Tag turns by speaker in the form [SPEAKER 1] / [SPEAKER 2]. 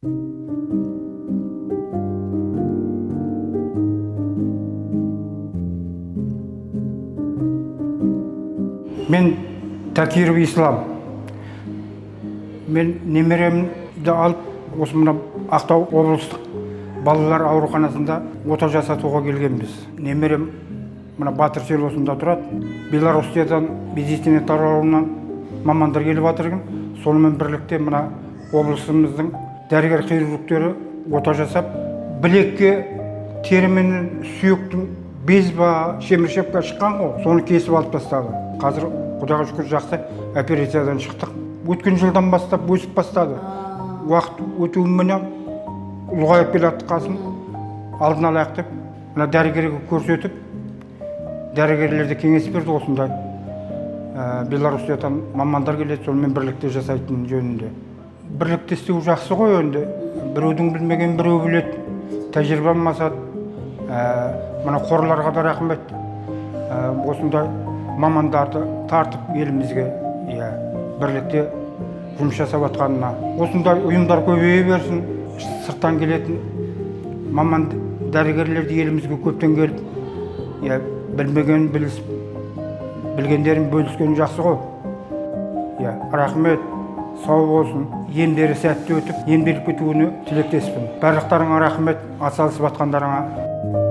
[SPEAKER 1] Мен Такиров Ислам. Мен немеремді алып, осы мына Ақтау облыстық балалар ауруханасында ота жасатуға келгенбіз. Немерем мына Батыр селосында тұрады. Белоруссиядан медицина тарауынан мамандар келіп жатыр. Сонымен бірлікте мына облысымыздың дәрігер хирургтері ота жасап, білекке тері мен сүйектің без ба шеміршекке шыққан ғой, соны кесіп алып тастады. Қазір Құдайға шүкір жақсы операциядан шықтық. Өткен жылдан бастап өсіп бастады. Уақыт өтуіменен ұлғайып келатты қасын. Алдын алайық деп, мына дәрігерге көрсетіп, дәрігерлерде кеңес берді осындай. Белоруссиядан мамандар келеді, сонымен бірлікте жасайтын жөнінде. Бірлікте істеу жақсы ғой енді. Біреудің білмеген біреу біледі. Тәжірибе алмаса, мына қорларға да рахмет. Осындай мамандарды тартып елімізге бірлікте жұмыс жасап жатқанына. Осындай ұйымдар көбейе берсін. Сырттан келетін маман дәрігерлерді елімізге көптен келіп, білмеген білгендерін бөліскен жақсы ғой. Рахмет, сау болсын, емдері сәтті өтіп, емделіп кетуіне тілектеспін. Барлықтарыңа рахмет, атсалысып жатқандарыңа.